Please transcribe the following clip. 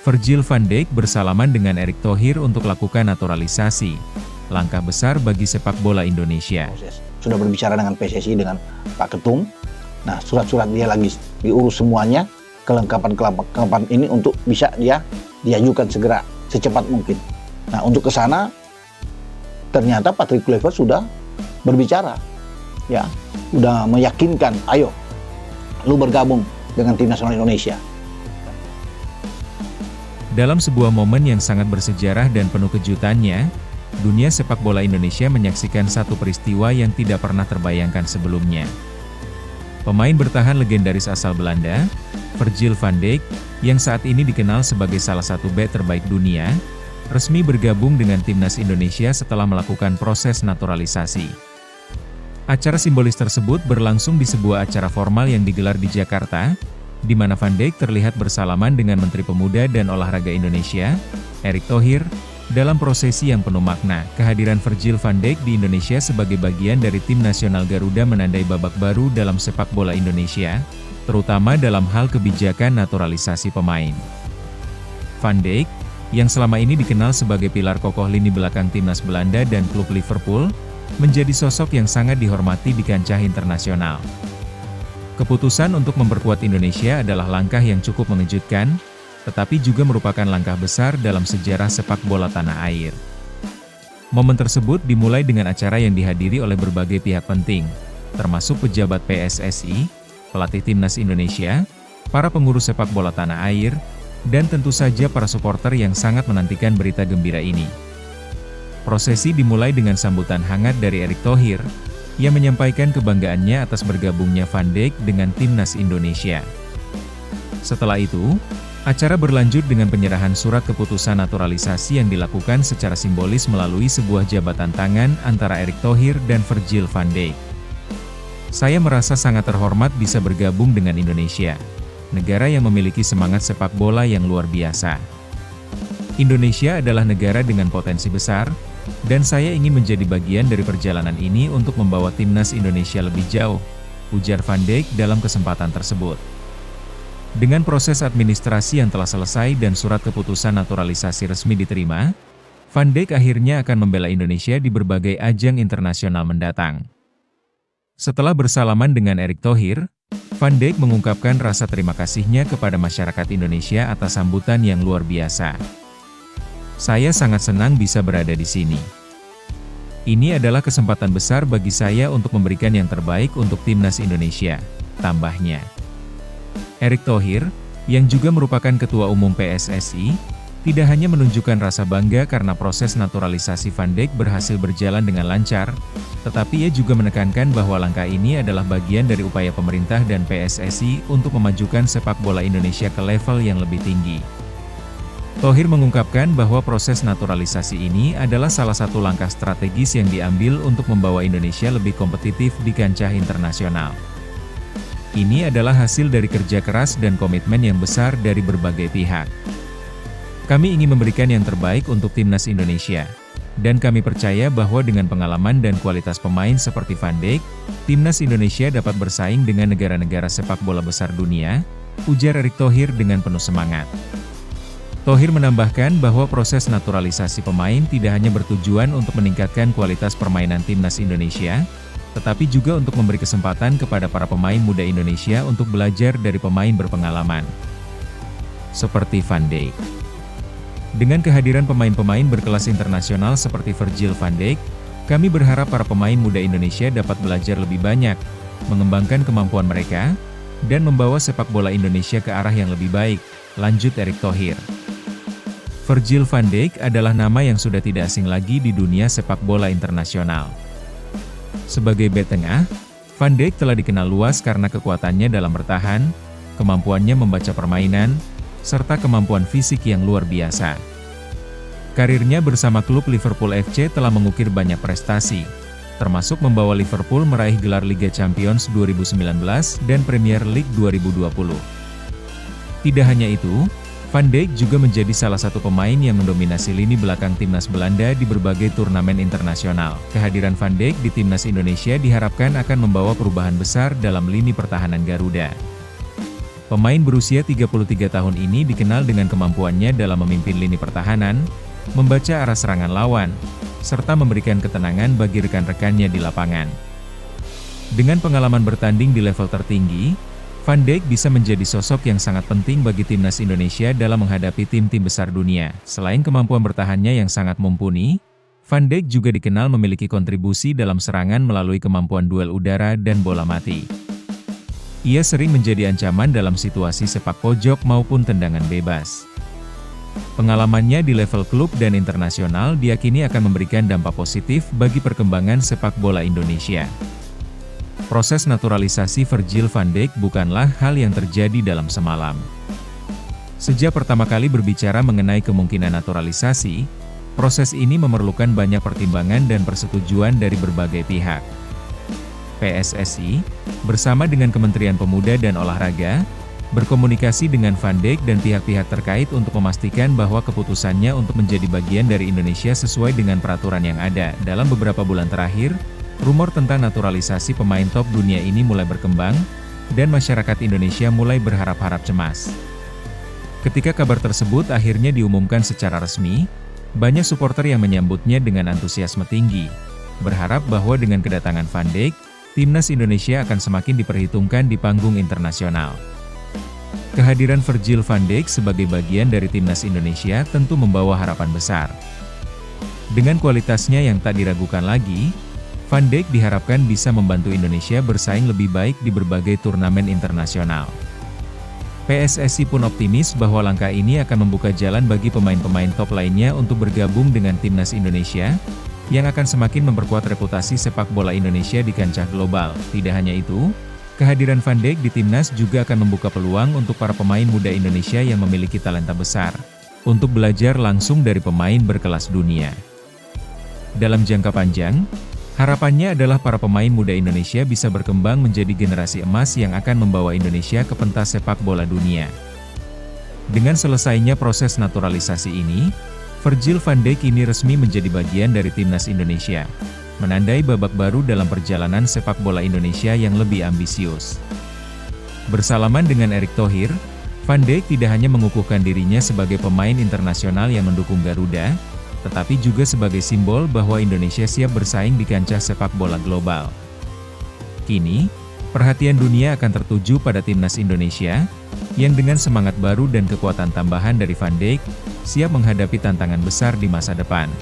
Virgil van Dijk bersalaman dengan Erick Thohir untuk lakukan naturalisasi. Langkah besar bagi sepak bola Indonesia. Sudah berbicara dengan PSSI, dengan Pak Ketum. Nah, surat-surat dia lagi diurus semuanya, kelengkapan ini untuk bisa dia diajukan segera, secepat mungkin. Nah, untuk ke sana, ternyata Patrick Kluivert sudah berbicara. Ya, sudah meyakinkan, ayo, lu bergabung dengan Tim Nasional Indonesia. Dalam sebuah momen yang sangat bersejarah dan penuh kejutannya, dunia sepak bola Indonesia menyaksikan satu peristiwa yang tidak pernah terbayangkan sebelumnya. Pemain bertahan legendaris asal Belanda, Virgil van Dijk, yang saat ini dikenal sebagai salah satu bek terbaik dunia, resmi bergabung dengan Timnas Indonesia setelah melakukan proses naturalisasi. Acara simbolis tersebut berlangsung di sebuah acara formal yang digelar di Jakarta, di mana Van Dijk terlihat bersalaman dengan Menteri Pemuda dan Olahraga Indonesia, Erick Thohir. Dalam prosesi yang penuh makna, kehadiran Virgil van Dijk di Indonesia sebagai bagian dari Tim Nasional Garuda menandai babak baru dalam sepak bola Indonesia, terutama dalam hal kebijakan naturalisasi pemain. Van Dijk, yang selama ini dikenal sebagai pilar kokoh lini belakang Timnas Belanda dan klub Liverpool, menjadi sosok yang sangat dihormati di kancah internasional. Keputusan untuk memperkuat Indonesia adalah langkah yang cukup mengejutkan, tetapi juga merupakan langkah besar dalam sejarah sepak bola tanah air. Momen tersebut dimulai dengan acara yang dihadiri oleh berbagai pihak penting, termasuk pejabat PSSI, pelatih Timnas Indonesia, para pengurus sepak bola tanah air, dan tentu saja para supporter yang sangat menantikan berita gembira ini. Prosesi dimulai dengan sambutan hangat dari Erick Thohir, yang menyampaikan kebanggaannya atas bergabungnya Van Dijk dengan Timnas Indonesia. Setelah itu, acara berlanjut dengan penyerahan surat keputusan naturalisasi yang dilakukan secara simbolis melalui sebuah jabatan tangan antara Erick Thohir dan Virgil van Dijk. Saya merasa sangat terhormat bisa bergabung dengan Indonesia, negara yang memiliki semangat sepak bola yang luar biasa. Indonesia adalah negara dengan potensi besar, dan saya ingin menjadi bagian dari perjalanan ini untuk membawa Timnas Indonesia lebih jauh, ujar Van Dijk dalam kesempatan tersebut. Dengan proses administrasi yang telah selesai dan surat keputusan naturalisasi resmi diterima, Van Dijk akhirnya akan membela Indonesia di berbagai ajang internasional mendatang. Setelah bersalaman dengan Erick Thohir, Van Dijk mengungkapkan rasa terima kasihnya kepada masyarakat Indonesia atas sambutan yang luar biasa. Saya sangat senang bisa berada di sini. Ini adalah kesempatan besar bagi saya untuk memberikan yang terbaik untuk Timnas Indonesia, tambahnya. Erick Thohir, yang juga merupakan Ketua Umum PSSI, tidak hanya menunjukkan rasa bangga karena proses naturalisasi Van Dijk berhasil berjalan dengan lancar, tetapi ia juga menekankan bahwa langkah ini adalah bagian dari upaya pemerintah dan PSSI untuk memajukan sepak bola Indonesia ke level yang lebih tinggi. Thohir mengungkapkan bahwa proses naturalisasi ini adalah salah satu langkah strategis yang diambil untuk membawa Indonesia lebih kompetitif di kancah internasional. Ini adalah hasil dari kerja keras dan komitmen yang besar dari berbagai pihak. Kami ingin memberikan yang terbaik untuk Timnas Indonesia, dan kami percaya bahwa dengan pengalaman dan kualitas pemain seperti Van Dijk, Timnas Indonesia dapat bersaing dengan negara-negara sepak bola besar dunia, ujar Erick Thohir dengan penuh semangat. Thohir menambahkan bahwa proses naturalisasi pemain tidak hanya bertujuan untuk meningkatkan kualitas permainan Timnas Indonesia, tetapi juga untuk memberi kesempatan kepada para pemain muda Indonesia untuk belajar dari pemain berpengalaman, seperti Van Dijk. Dengan kehadiran pemain-pemain berkelas internasional seperti Virgil van Dijk, kami berharap para pemain muda Indonesia dapat belajar lebih banyak, mengembangkan kemampuan mereka, dan membawa sepak bola Indonesia ke arah yang lebih baik, lanjut Erick Thohir. Virgil van Dijk adalah nama yang sudah tidak asing lagi di dunia sepak bola internasional. Sebagai bek tengah, Van Dijk telah dikenal luas karena kekuatannya dalam bertahan, kemampuannya membaca permainan, serta kemampuan fisik yang luar biasa. Karirnya bersama klub Liverpool FC telah mengukir banyak prestasi, termasuk membawa Liverpool meraih gelar Liga Champions 2019 dan Premier League 2020. Tidak hanya itu, Van Dijk juga menjadi salah satu pemain yang mendominasi lini belakang Timnas Belanda di berbagai turnamen internasional. Kehadiran Van Dijk di Timnas Indonesia diharapkan akan membawa perubahan besar dalam lini pertahanan Garuda. Pemain berusia 33 tahun ini dikenal dengan kemampuannya dalam memimpin lini pertahanan, membaca arah serangan lawan, serta memberikan ketenangan bagi rekan-rekannya di lapangan. Dengan pengalaman bertanding di level tertinggi, Van Dijk bisa menjadi sosok yang sangat penting bagi timnas Indonesia dalam menghadapi tim-tim besar dunia. Selain kemampuan bertahannya yang sangat mumpuni, Van Dijk juga dikenal memiliki kontribusi dalam serangan melalui kemampuan duel udara dan bola mati. Ia sering menjadi ancaman dalam situasi sepak pojok maupun tendangan bebas. Pengalamannya di level klub dan internasional diyakini akan memberikan dampak positif bagi perkembangan sepak bola Indonesia. Proses naturalisasi Virgil van Dijk bukanlah hal yang terjadi dalam semalam. Sejak pertama kali berbicara mengenai kemungkinan naturalisasi, proses ini memerlukan banyak pertimbangan dan persetujuan dari berbagai pihak. PSSI, bersama dengan Kementerian Pemuda dan Olahraga, berkomunikasi dengan Van Dijk dan pihak-pihak terkait untuk memastikan bahwa keputusannya untuk menjadi bagian dari Indonesia sesuai dengan peraturan yang ada. Dalam beberapa bulan terakhir, rumor tentang naturalisasi pemain top dunia ini mulai berkembang, dan masyarakat Indonesia mulai berharap-harap cemas. Ketika kabar tersebut akhirnya diumumkan secara resmi, banyak supporter yang menyambutnya dengan antusiasme tinggi, berharap bahwa dengan kedatangan Van Dijk, timnas Indonesia akan semakin diperhitungkan di panggung internasional. Kehadiran Virgil van Dijk sebagai bagian dari timnas Indonesia tentu membawa harapan besar. Dengan kualitasnya yang tak diragukan lagi, Van Dijk diharapkan bisa membantu Indonesia bersaing lebih baik di berbagai turnamen internasional. PSSI pun optimis bahwa langkah ini akan membuka jalan bagi pemain-pemain top lainnya untuk bergabung dengan timnas Indonesia, yang akan semakin memperkuat reputasi sepak bola Indonesia di kancah global. Tidak hanya itu, kehadiran Van Dijk di timnas juga akan membuka peluang untuk para pemain muda Indonesia yang memiliki talenta besar, untuk belajar langsung dari pemain berkelas dunia. Dalam jangka panjang, harapannya adalah para pemain muda Indonesia bisa berkembang menjadi generasi emas yang akan membawa Indonesia ke pentas sepak bola dunia. Dengan selesainya proses naturalisasi ini, Virgil van Dijk kini resmi menjadi bagian dari timnas Indonesia, menandai babak baru dalam perjalanan sepak bola Indonesia yang lebih ambisius. Bersalaman dengan Erick Thohir, Van Dijk tidak hanya mengukuhkan dirinya sebagai pemain internasional yang mendukung Garuda, tetapi juga sebagai simbol bahwa Indonesia siap bersaing di kancah sepak bola global. Kini, perhatian dunia akan tertuju pada timnas Indonesia, yang dengan semangat baru dan kekuatan tambahan dari Van Dijk, siap menghadapi tantangan besar di masa depan.